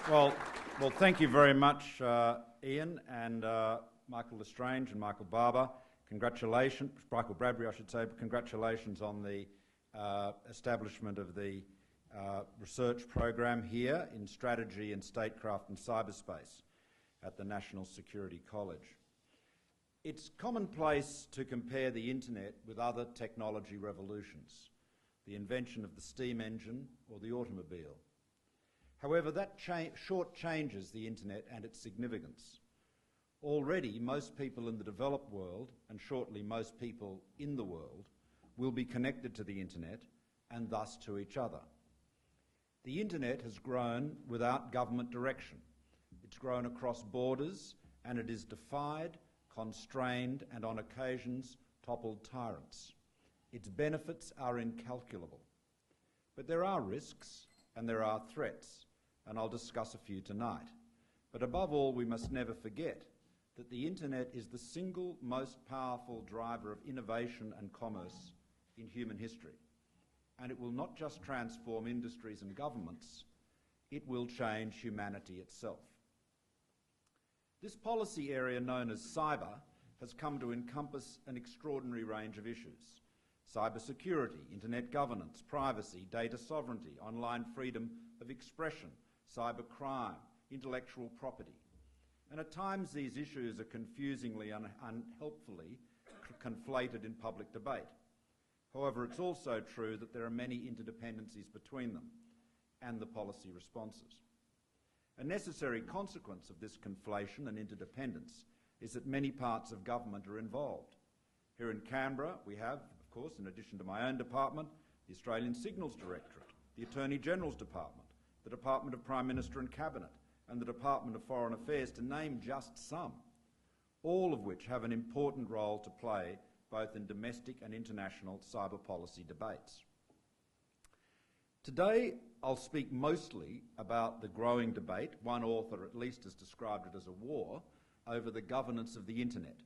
Well, thank you very much, Ian and Michael Lestrange and Michael Barber. Congratulations, Michael Bradbury, I should say. But congratulations on the establishment of the research program here in strategy and statecraft and cyberspace at the National Security College. It's commonplace to compare the internet with other technology revolutions, the invention of the steam engine or the automobile. However, that shortchanges the internet and its significance. Already, most people in the developed world, and shortly most people in the world, will be connected to the internet and thus to each other. The internet has grown without government direction. It's grown across borders, and it is defied, constrained, and on occasions toppled tyrants. Its benefits are incalculable. But there are risks and there are threats, and I'll discuss a few tonight. But above all, we must never forget that the internet is the single most powerful driver of innovation and commerce in human history. And it will not just transform industries and governments, it will change humanity itself. This policy area known as cyber has come to encompass an extraordinary range of issues. Cybersecurity, internet governance, privacy, data sovereignty, online freedom of expression, cybercrime, intellectual property. And at times these issues are confusingly and unhelpfully conflated in public debate. However, it's also true that there are many interdependencies between them and the policy responses. A necessary consequence of this conflation and interdependence is that many parts of government are involved. Here in Canberra, we have, of course, in addition to my own department, the Australian Signals Directorate, the Attorney General's Department, the Department of Prime Minister and Cabinet, and the Department of Foreign Affairs, to name just some, all of which have an important role to play both in domestic and international cyber policy debates. Today, I'll speak mostly about the growing debate, one author at least has described it as a war, over the governance of the internet.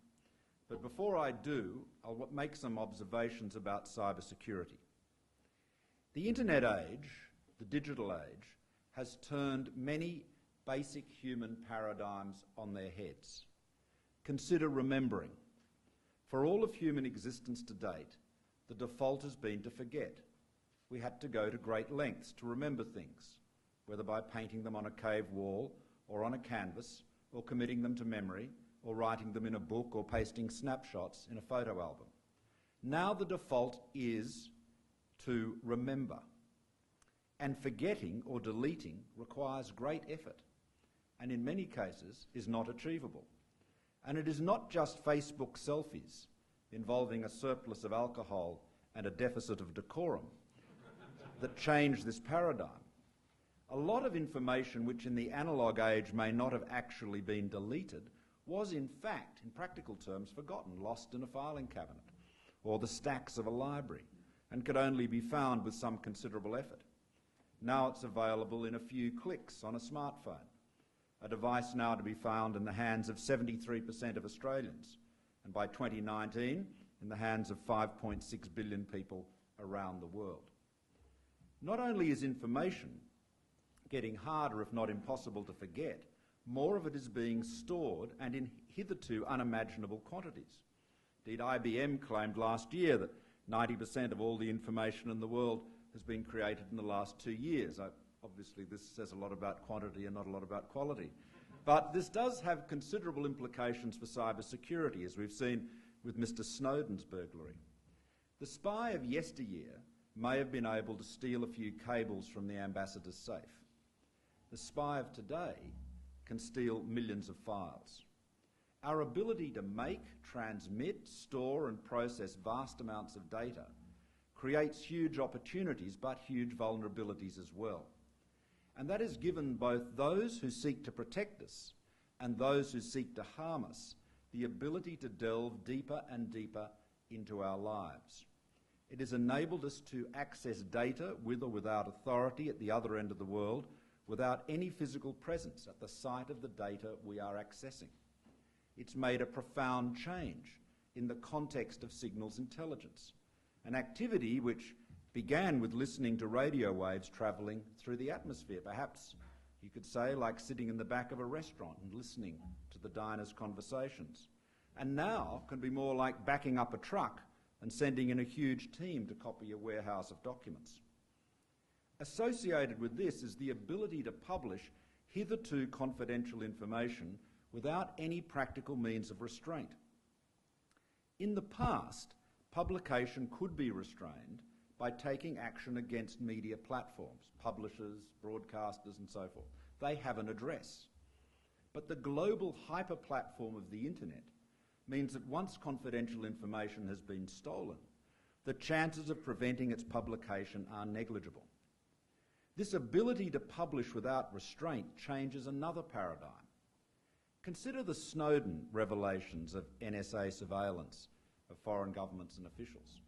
But before I do, I'll make some observations about cybersecurity. The internet age, the digital age, has turned many basic human paradigms on their heads. Consider remembering. For all of human existence to date, the default has been to forget. We had to go to great lengths to remember things, whether by painting them on a cave wall or on a canvas, or committing them to memory, or writing them in a book, or pasting snapshots in a photo album. Now the default is to remember. And forgetting or deleting requires great effort, and in many cases is not achievable. And it is not just Facebook selfies involving a surplus of alcohol and a deficit of decorum that change this paradigm. A lot of information which in the analogue age may not have actually been deleted was in fact, in practical terms, forgotten, lost in a filing cabinet or the stacks of a library, and could only be found with some considerable effort. Now it's available in a few clicks on a smartphone, a device now to be found in the hands of 73% of Australians, and by 2019 in the hands of 5.6 billion people around the world. Not only is information getting harder, if not impossible, to forget, more of it is being stored and in hitherto unimaginable quantities. Indeed, IBM claimed last year that 90% of all the information in the world has been created in the last 2 years. Obviously, this says a lot about quantity and not a lot about quality. But this does have considerable implications for cybersecurity, as we've seen with Mr. Snowden's burglary. The spy of yesteryear may have been able to steal a few cables from the ambassador's safe. The spy of today can steal millions of files. Our ability to make, transmit, store and process vast amounts of data creates huge opportunities but huge vulnerabilities as well. And that has given both those who seek to protect us and those who seek to harm us the ability to delve deeper and deeper into our lives. It has enabled us to access data with or without authority at the other end of the world, without any physical presence at the site of the data we are accessing. It's made a profound change in the context of signals intelligence, an activity which began with listening to radio waves travelling through the atmosphere, perhaps You could say like sitting in the back of a restaurant and listening to the diners' conversations. And now can be more like backing up a truck and sending in a huge team to copy a warehouse of documents. Associated with this is the ability to publish hitherto confidential information without any practical means of restraint. In the past, publication could be restrained by taking action against media platforms, publishers, broadcasters and so forth. They have an address. But the global hyper-platform of the internet means that once confidential information has been stolen, the chances of preventing its publication are negligible. This ability to publish without restraint changes another paradigm. Consider the Snowden revelations of NSA surveillance of foreign governments and officials.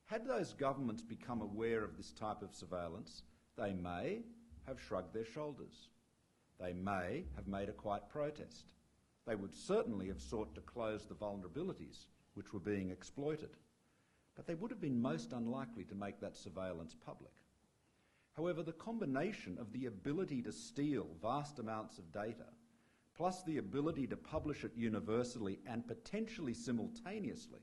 Had those governments become aware of this type of surveillance, they may have shrugged their shoulders. They may have made a quiet protest. They would certainly have sought to close the vulnerabilities which were being exploited. But they would have been most unlikely to make that surveillance public. However, the combination of the ability to steal vast amounts of data, plus the ability to publish it universally and potentially simultaneously,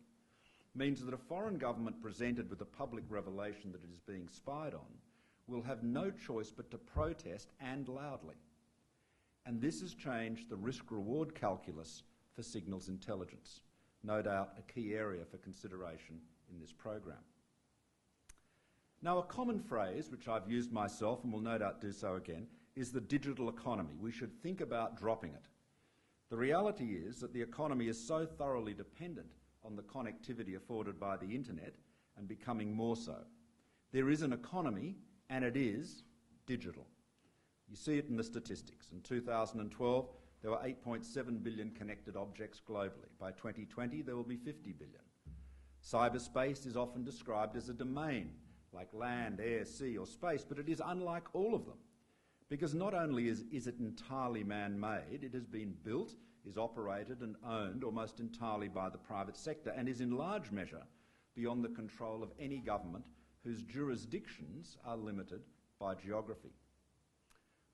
means that a foreign government presented with a public revelation that it is being spied on will have no choice but to protest, and loudly. And this has changed the risk-reward calculus for signals intelligence, no doubt a key area for consideration in this program. Now, a common phrase, which I've used myself and will no doubt do so again, is the digital economy. We should think about dropping it. The reality is that the economy is so thoroughly dependent on the connectivity afforded by the internet, and becoming more so. There is an economy, and it is digital. You see it in the statistics. In 2012, there were 8.7 billion connected objects globally. By 2020, there will be 50 billion. Cyberspace is often described as a domain, like land, air, sea or space, but it is unlike all of them. Because not only is it entirely man-made, it has been built, is operated and owned almost entirely by the private sector, and is in large measure beyond the control of any government whose jurisdictions are limited by geography.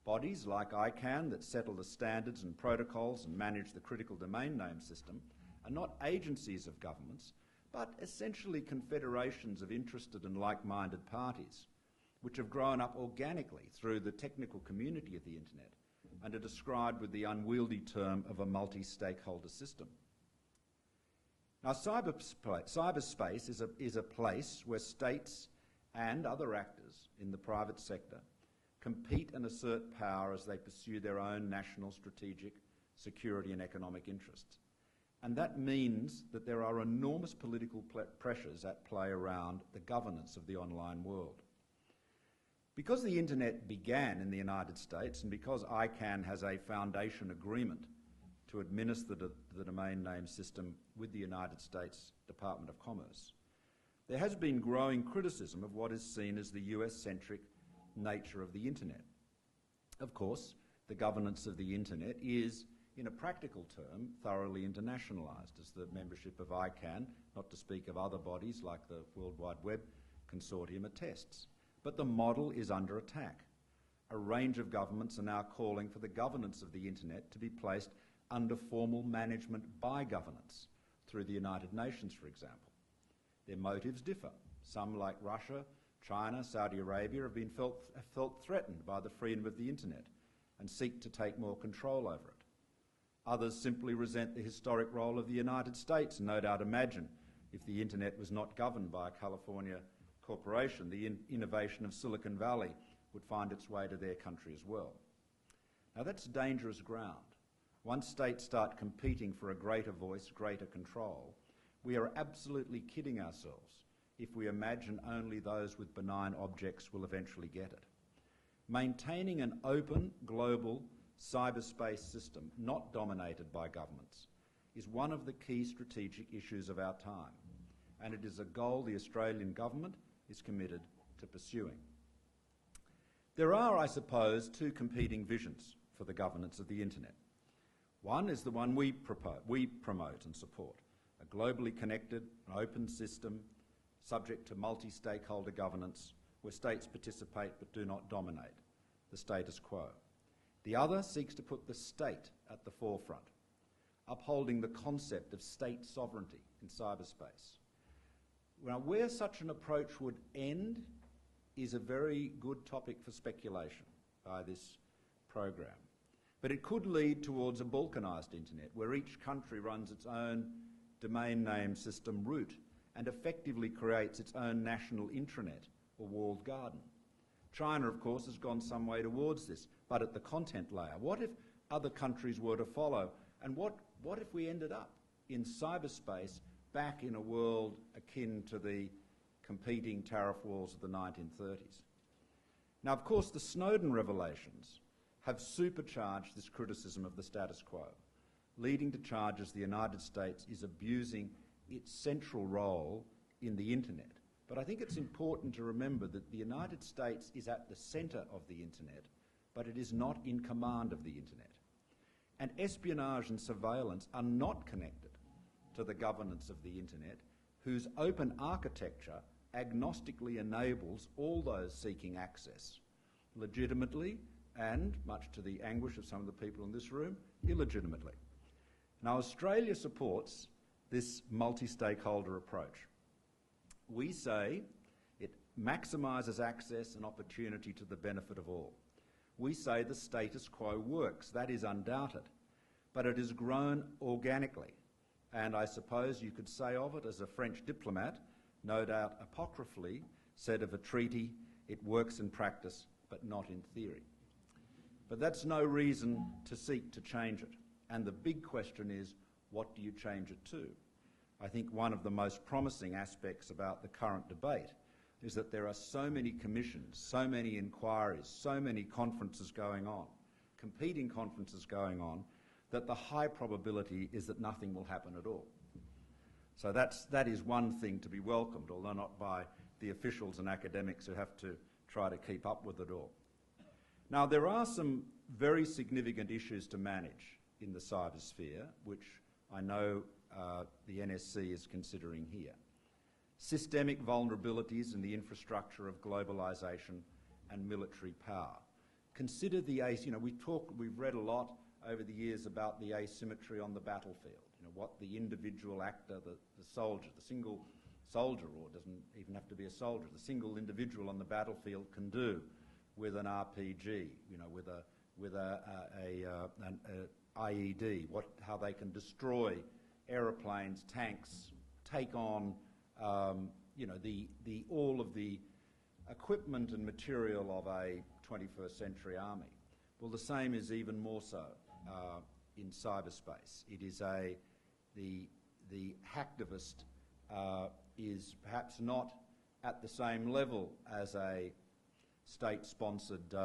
Bodies like ICANN that settle the standards and protocols and manage the critical domain name system are not agencies of governments, but essentially confederations of interested and like-minded parties, which have grown up organically through the technical community of the internet and are described with the unwieldy term of a multi-stakeholder system. Now, cyberspace is a place where states and other actors in the private sector compete and assert power as they pursue their own national strategic, security and economic interests. And that means that there are enormous political pressures at play around the governance of the online world. Because the internet began in the United States, and because ICANN has a foundation agreement to administer the domain name system with the United States Department of Commerce, there has been growing criticism of what is seen as the US-centric nature of the internet. Of course, the governance of the internet is, in a practical term, thoroughly internationalised, as the membership of ICANN, not to speak of other bodies like the World Wide Web Consortium, attests. But the model is under attack. A range of governments are now calling for the governance of the internet to be placed under formal management by governance, through the United Nations, for example. Their motives differ. Some, like Russia, China, Saudi Arabia, have felt threatened by the freedom of the internet and seek to take more control over it. Others simply resent the historic role of the United States and no doubt imagine if the internet was not governed by a California corporation, the innovation of Silicon Valley would find its way to their country as well. Now, that's dangerous ground. Once states start competing for a greater voice, greater control, we are absolutely kidding ourselves if we imagine only those with benign objects will eventually get it. Maintaining an open, global cyberspace system not dominated by governments is one of the key strategic issues of our time, and it is a goal the Australian government is committed to pursuing. There are, I suppose, two competing visions for the governance of the internet. One is the one we promote and support, a globally connected and open system subject to multi-stakeholder governance where states participate but do not dominate, the status quo. The other seeks to put the state at the forefront, upholding the concept of state sovereignty in cyberspace. Now, where such an approach would end is a very good topic for speculation by this program. But it could lead towards a balkanised internet, where each country runs its own domain name system root and effectively creates its own national intranet or walled garden. China, of course, has gone some way towards this, but at the content layer. What if other countries were to follow? And what if we ended up in cyberspace back in a world akin to the competing tariff wars of the 1930s? Now, of course, the Snowden revelations have supercharged this criticism of the status quo, leading to charges the United States is abusing its central role in the internet. But I think it's important to remember that the United States is at the centre of the internet, but it is not in command of the internet. And espionage and surveillance are not connected to the governance of the internet, whose open architecture agnostically enables all those seeking access, legitimately and, much to the anguish of some of the people in this room, illegitimately. Now, Australia supports this multi-stakeholder approach. We say it maximises access and opportunity to the benefit of all. We say the status quo works, that is undoubted, but it has grown organically. And I suppose you could say of it, as a French diplomat, no doubt apocryphally, said of a treaty, it works in practice, but not in theory. But that's no reason to seek to change it. And the big question is, what do you change it to? I think one of the most promising aspects about the current debate is that there are so many commissions, so many inquiries, so many conferences going on, competing conferences going on, that the high probability is that nothing will happen at all. So that is one thing to be welcomed, although not by the officials and academics who have to try to keep up with it all. Now, there are some very significant issues to manage in the cybersphere, which I know the NSC is considering here. Systemic vulnerabilities in the infrastructure of globalisation and military power. Consider the we've read a lot over the years about the asymmetry on the battlefield. What the individual actor, the soldier, the single soldier, or it doesn't even have to be a soldier, the single individual on the battlefield can do with an RPG, with an IED, how they can destroy aeroplanes, tanks, take on all of the equipment and material of a 21st century army. Well, the same is even more so in cyberspace. It is the hacktivist is perhaps not at the same level as a state-sponsored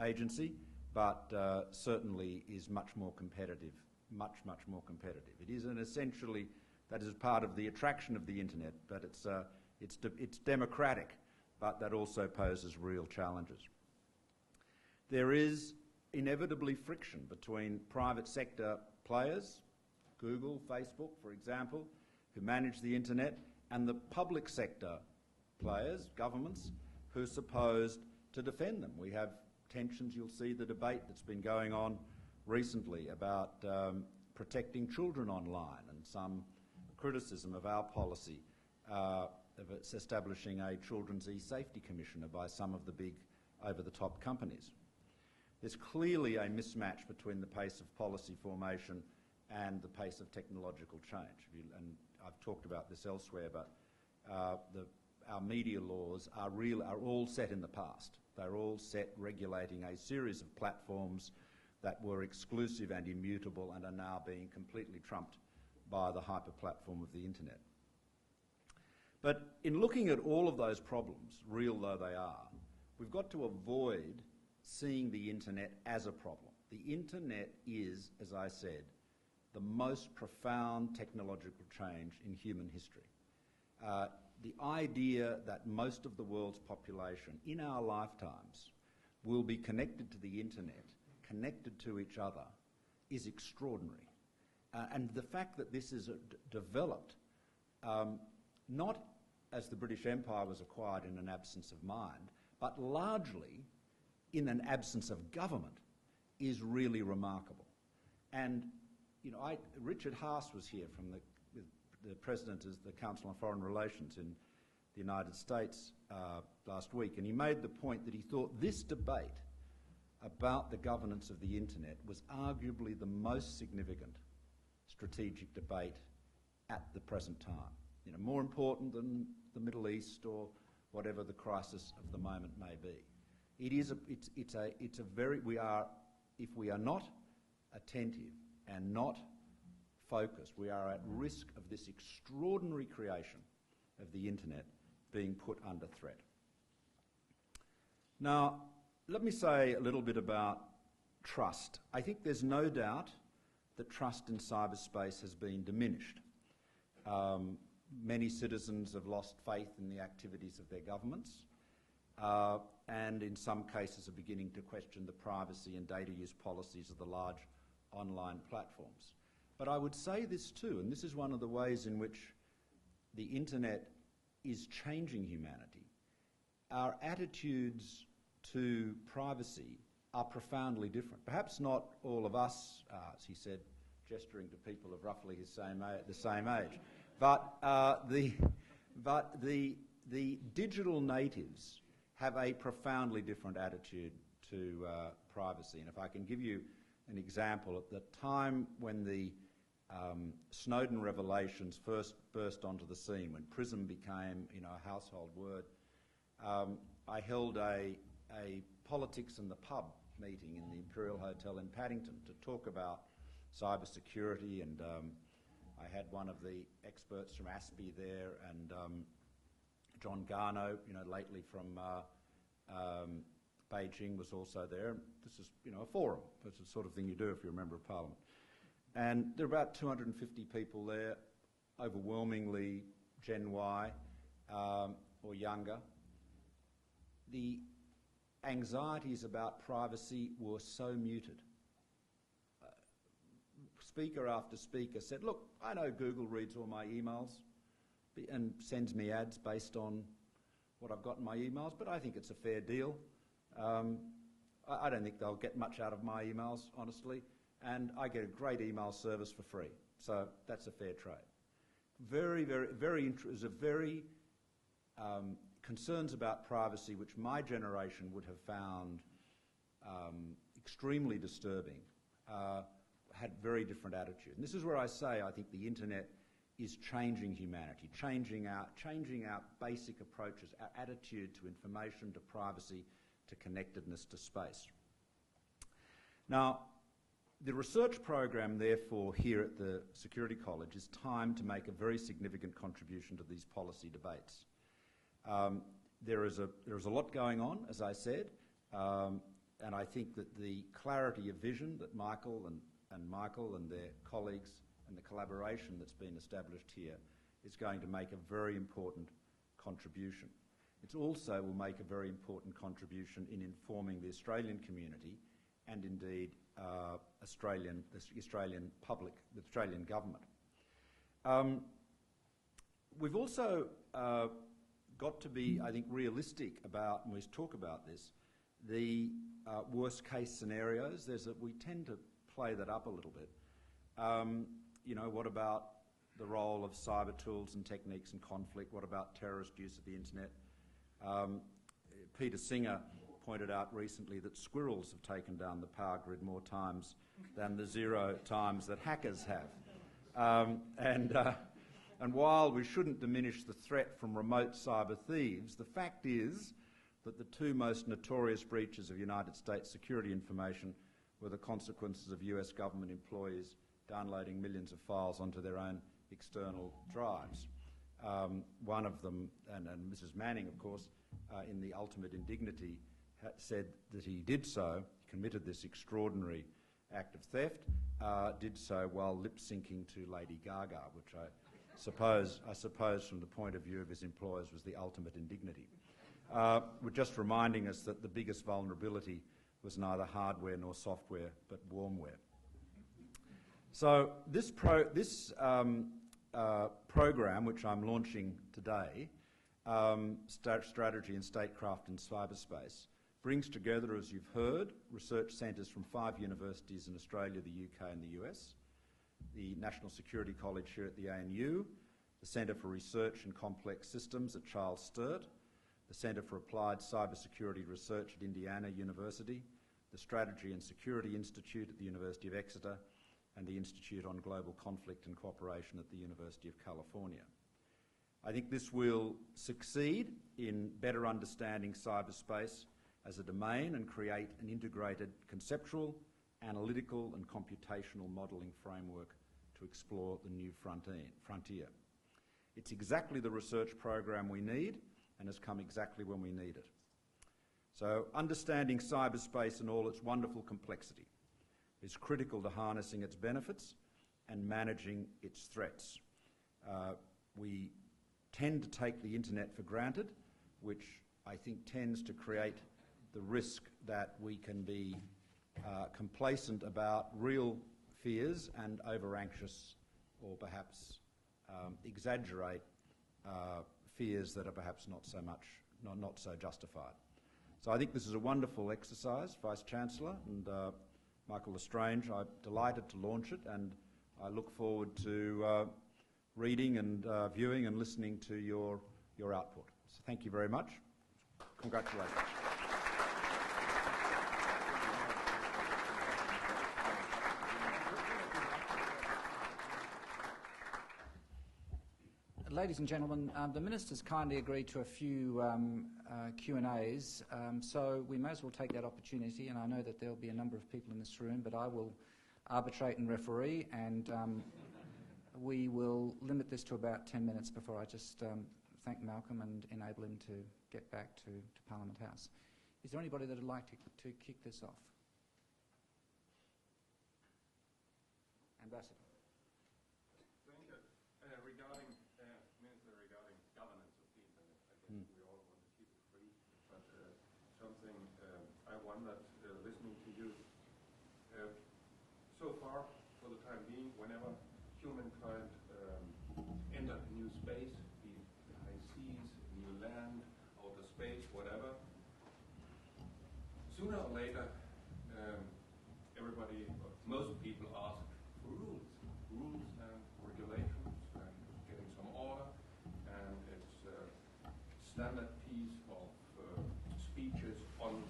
agency, but certainly is much more competitive, much more competitive. It is essentially, that is part of the attraction of the internet, but it's democratic, but that also poses real challenges. There is inevitably friction between private sector players, Google, Facebook, for example, who manage the internet, and the public sector players, governments, who are supposed to defend them. We have tensions. You'll see the debate that's been going on recently about protecting children online, and some criticism of our policy of establishing a Children's E-Safety Commissioner by some of the big over-the-top companies. There's clearly a mismatch between the pace of policy formation and the pace of technological change. And I've talked about this elsewhere, but our media laws are all set in the past. They're all set regulating a series of platforms that were exclusive and immutable and are now being completely trumped by the hyper-platform of the internet. But in looking at all of those problems, real though they are, we've got to avoid seeing the internet as a problem. The internet is, as I said, the most profound technological change in human history. The idea that most of the world's population in our lifetimes will be connected to the internet, connected to each other, is extraordinary. And the fact that this is developed not as the British Empire was acquired in an absence of mind, but largely in an absence of government, is really remarkable. And, you know, Richard Haas was here from the President of the Council on Foreign Relations in the United States last week, and he made the point that he thought this debate about the governance of the internet was arguably the most significant strategic debate at the present time. You know, more important than the Middle East or whatever the crisis of the moment may be. It is it's a very, if we are not attentive and not focused, we are at risk of this extraordinary creation of the internet being put under threat. Now, let me say a little bit about trust. I think there's no doubt that trust in cyberspace has been diminished. Many citizens have lost faith in the activities of their governments, and in some cases are beginning to question the privacy and data use policies of the large online platforms. But I would say this too, and this is one of the ways in which the internet is changing humanity. Our attitudes to privacy are profoundly different. Perhaps not all of us, as he said, gesturing to people of roughly the same age, but the digital natives have a profoundly different attitude to privacy. And if I can give you an example, at the time when the Snowden revelations first burst onto the scene, when PRISM became, you know, a household word, I held a politics in the pub meeting in the Imperial Hotel in Paddington to talk about cybersecurity, and I had one of the experts from ASPI there, and John Garneau, you know, lately from Beijing, was also there. This is, you know, a forum. That's the sort of thing you do if you're a member of Parliament. And there are about 250 people there, overwhelmingly Gen Y or younger. The anxieties about privacy were so muted. Speaker after speaker said, look, I know Google reads all my emails and sends me ads based on what I've got in my emails, but I think it's a fair deal. I don't think they'll get much out of my emails, honestly, and I get a great email service for free, so that's a fair trade. Very concerns about privacy, which my generation would have found extremely disturbing, had very different attitude. And this is where I say I think the internet is changing humanity, changing our basic approaches, our attitude to information, to privacy, to connectedness, to space. Now, the research program, therefore, here at the Security College is timed to make a very significant contribution to these policy debates. There is a lot going on, as I said, and I think that the clarity of vision that Michael and their colleagues and the collaboration that's been established here is going to make a very important contribution. It also will make a very important contribution in informing the Australian community and indeed the Australian public, the Australian government. We've also got to be, I think, realistic about, and we talk about this, the worst case scenarios. We tend to play that up a little bit. You know, what about the role of cyber tools and techniques in conflict? What about terrorist use of the internet? Peter Singer pointed out recently that squirrels have taken down the power grid more times than the 0 times that hackers have. And while we shouldn't diminish the threat from remote cyber thieves, the fact is that the two most notorious breaches of United States security information were the consequences of US government employees downloading millions of files onto their own external drives. One of them, and Mrs. Manning, of course, in The Ultimate Indignity, said that he did so, committed this extraordinary act of theft, did so while lip-syncing to Lady Gaga, which I suppose from the point of view of his employers was the ultimate indignity. We're just reminding us that the biggest vulnerability was neither hardware nor software, but warmware. So this program, which I'm launching today, Strategy in Statecraft and Cyberspace, brings together, as you've heard, research centres from 5 universities in Australia, the UK and the US, the National Security College here at the ANU, the Centre for Research in Complex Systems at Charles Sturt, the Centre for Applied Cybersecurity Research at Indiana University, the Strategy and Security Institute at the University of Exeter, and the Institute on Global Conflict and Cooperation at the University of California. I think this will succeed in better understanding cyberspace as a domain and create an integrated conceptual, analytical and computational modelling framework to explore the new frontier. It's exactly the research program we need and has come exactly when we need it. So understanding cyberspace and all its wonderful complexity is critical to harnessing its benefits and managing its threats. We tend to take the internet for granted, which I think tends to create the risk that we can be complacent about real fears and over-anxious or perhaps exaggerate fears that are perhaps not so justified. So I think this is a wonderful exercise, Vice-Chancellor, and Michael Lestrange. I'm delighted to launch it, and I look forward to reading and viewing and listening to your output. So thank you very much. Congratulations. Ladies and gentlemen, the Minister's kindly agreed to a few Q&As, so we may as well take that opportunity, and I know that there will be a number of people in this room, but I will arbitrate and referee, and we will limit this to about 10 minutes before I just thank Malcolm and enable him to get back to Parliament House. Is there anybody that would like to kick this off? Ambassador. Thank you. Regarding governance of the internet, I guess we all want to keep it free, but something I wondered listening to you. So far, for the time being, whenever humankind entered a new space, be it the high seas, new land, outer space, whatever, sooner or later, everybody, most people ask for rules and regulations and getting some order, and it's a standard piece of speeches on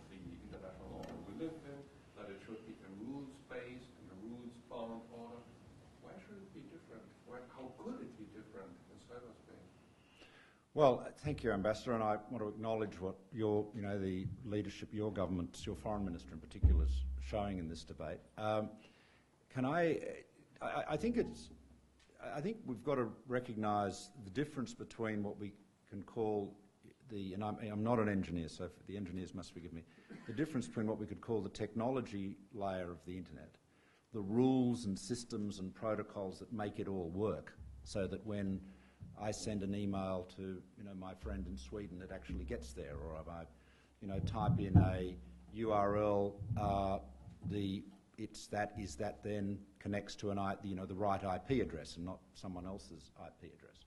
the international order we live in, that it should be a rules-based and a rules-bound order. Why should it be different? How could it be different in cyberspace? Well, thank you, Ambassador, and I want to acknowledge what the leadership, your government, your Foreign Minister in particular, is showing in this debate. I think we've got to recognise the difference between what we can call and I'm not an engineer, so the engineers must forgive me, the difference between what we could call the technology layer of the internet, the rules and systems and protocols that make it all work, so that when I send an email to my friend in Sweden, it actually gets there, or if I type in a URL, that then connects to the right IP address and not someone else's IP address.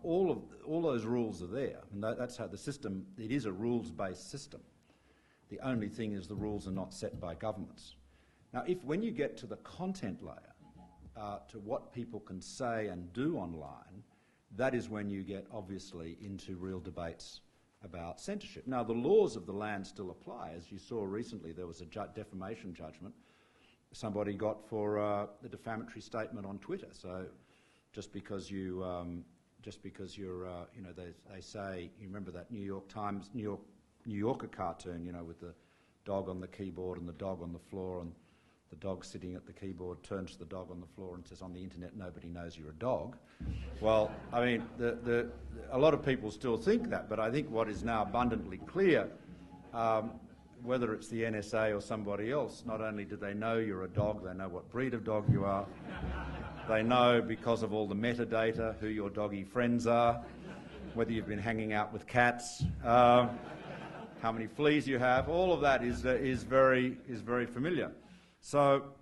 All those rules are there, and that's how the system. It is a rules-based system. The only thing is the rules are not set by governments. Now, when you get to the content layer, to what people can say and do online, that is when you get obviously into real debates about censorship. Now, the laws of the land still apply. As you saw recently, there was a defamation judgment somebody got for the defamatory statement on Twitter. So just because you're, they say, you remember that New Yorker cartoon, with the dog on the keyboard and the dog on the floor, and the dog sitting at the keyboard turns to the dog on the floor and says, "On the internet, nobody knows you're a dog." Well, I mean, a lot of people still think that, but I think what is now abundantly clear, whether it's the NSA or somebody else, not only do they know you're a dog, they know what breed of dog you are. They know, because of all the metadata, who your doggy friends are, whether you've been hanging out with cats, how many fleas you have. All of that is very familiar. So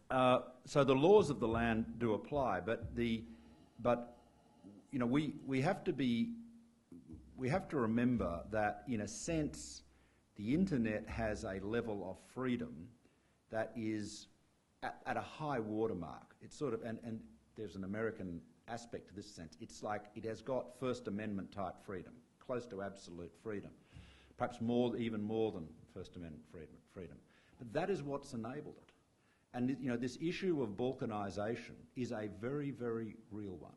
the laws of the land do apply, but we have to remember that, in a sense, the internet has a level of freedom that is at a high watermark. It's sort of, and there's an American aspect to this sense. It's like it has got First Amendment type freedom, close to absolute freedom, perhaps even more than First Amendment freedom. But that is what's enabled it. And this issue of balkanisation is a very, very real one,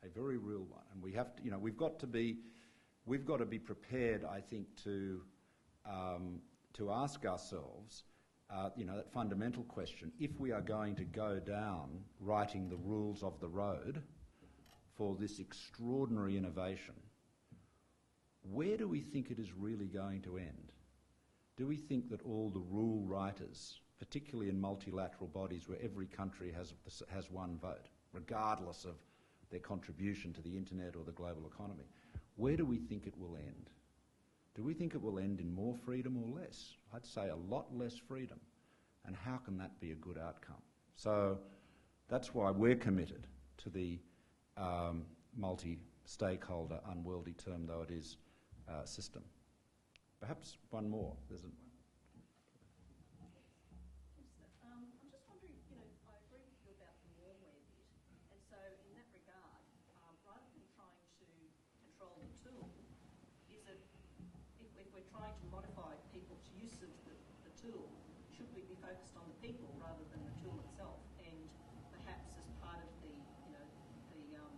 a very real one. And we have to, we've got to be prepared, I think, to ask ourselves, that fundamental question: if we are going to go down writing the rules of the road for this extraordinary innovation, where do we think it is really going to end? Do we think that all the rule writers, particularly in multilateral bodies where every country has one vote, regardless of their contribution to the internet or the global economy, where do we think it will end? Do we think it will end in more freedom or less? I'd say a lot less freedom. And how can that be a good outcome? So that's why we're committed to the multi-stakeholder, unwieldy term though it is, system. Perhaps one more. There's a I'm just wondering, I agree with you about the warmware bit, and so in that regard, rather than trying to control the tool, is it, if we're trying to modify people's use of the tool, should we be focused on the people rather than the tool itself? And perhaps as part of the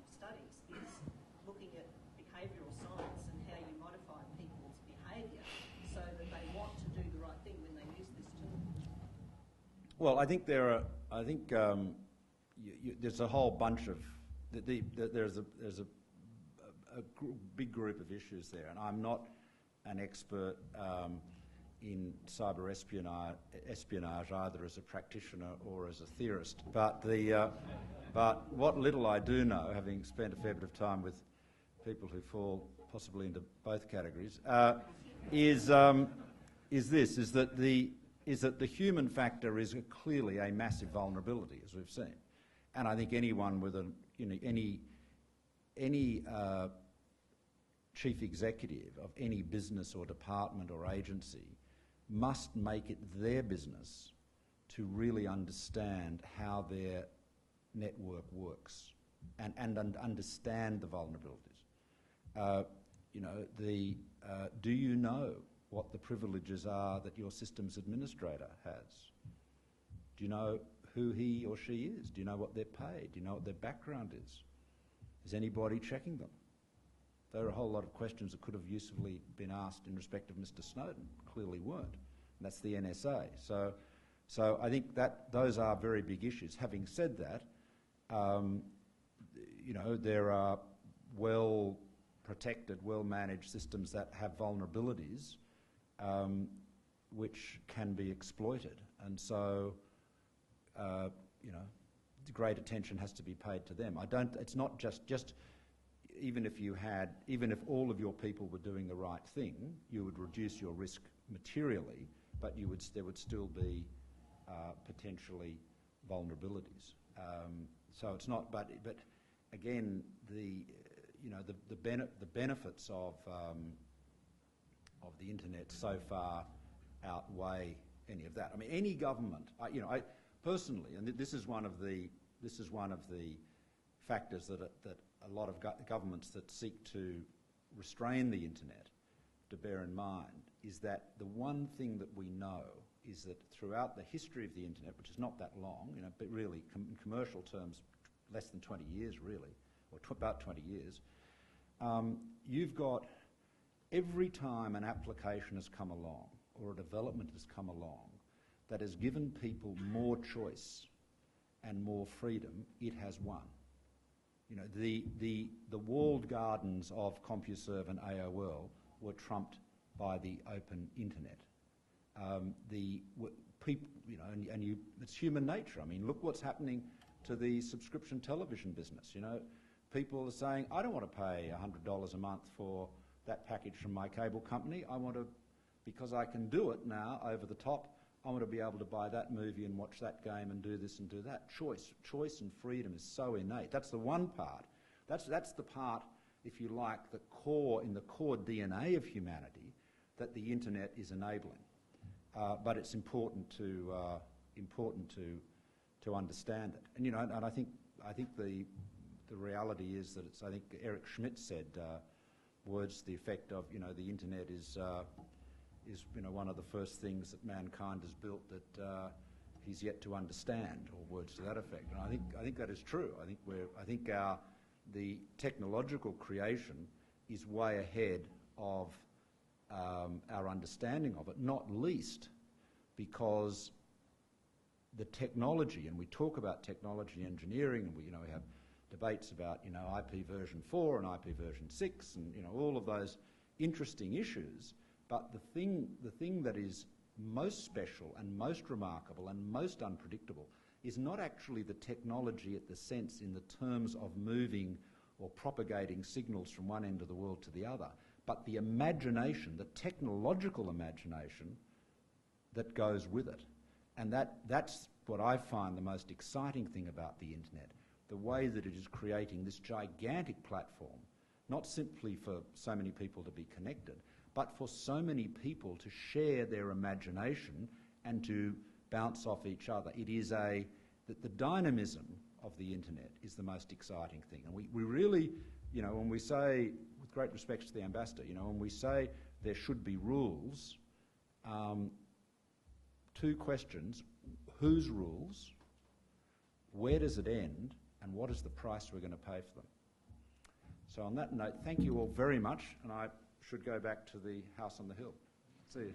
studies is looking at behavioural science and how you modify people's behaviour so that they want to do the right thing when they use this tool. Well, I think there's a whole bunch of there's a big group of issues there, and I'm not an expert in cyber espionage either as a practitioner or as a theorist. But but what little I do know, having spent a fair bit of time with people who fall possibly into both categories, is that the human factor is clearly a massive vulnerability, as we've seen. And I think anyone with any chief executive of any business or department or agency must make it their business to really understand how their network works and understand the vulnerabilities. Do you know what the privileges are that your systems administrator has? Do you know who he or she is? Do you know what they're paid? Do you know what their background is? Is anybody checking them? There are a whole lot of questions that could have usefully been asked in respect of Mr. Snowden, clearly weren't. And that's the NSA. So I think that those are very big issues. Having said that, there are well-protected, well-managed systems that have vulnerabilities which can be exploited. And so, great attention has to be paid to them. It's not just even if all of your people were doing the right thing, you would reduce your risk materially, but there would still be potentially vulnerabilities. So it's not, but again, the benefits of the internet so far outweigh any of that. I mean, any government, I personally, and this is one of the factors that a lot of governments that seek to restrain the internet to bear in mind, is that the one thing that we know is that throughout the history of the internet, which is not that long, but really in commercial terms, less than 20 years really, or about 20 years, you've got every time an application has come along or a development has come along that has given people more choice and more freedom, it has won. The walled gardens of CompuServe and AOL were trumped by the open internet. It's human nature. I mean, look what's happening to the subscription television business. People are saying, I don't want to pay $100 a month for that package from my cable company. I want to, because I can do it now over the top, I want to be able to buy that movie and watch that game and do this and do that. Choice and freedom is so innate. That's the one part. That's the part, if you like, in the core DNA of humanity that the internet is enabling. But it's important to understand it. And and I think the reality is that it's. I think Eric Schmidt said words to the effect of the internet is one of the first things that mankind has built that he's yet to understand, or words to that effect. And I think that is true. I think the technological creation is way ahead of our understanding of it, not least because the technology, and we talk about technology engineering, and we have debates about IP version 4 and IP version 6, and all of those interesting issues. But the thing that is most special and most remarkable and most unpredictable is not actually the technology at the sense in the terms of moving or propagating signals from one end of the world to the other, but the imagination, the technological imagination that goes with it. And that's what I find the most exciting thing about the internet, the way that it is creating this gigantic platform, not simply for so many people to be connected, but for so many people to share their imagination and to bounce off each other. It is that the dynamism of the internet is the most exciting thing. And we really, when we say, with great respect to the Ambassador, when we say there should be rules, two questions: whose rules, where does it end, and what is the price we're going to pay for them? So on that note, thank you all very much, and I should go back to the house on the hill. See you.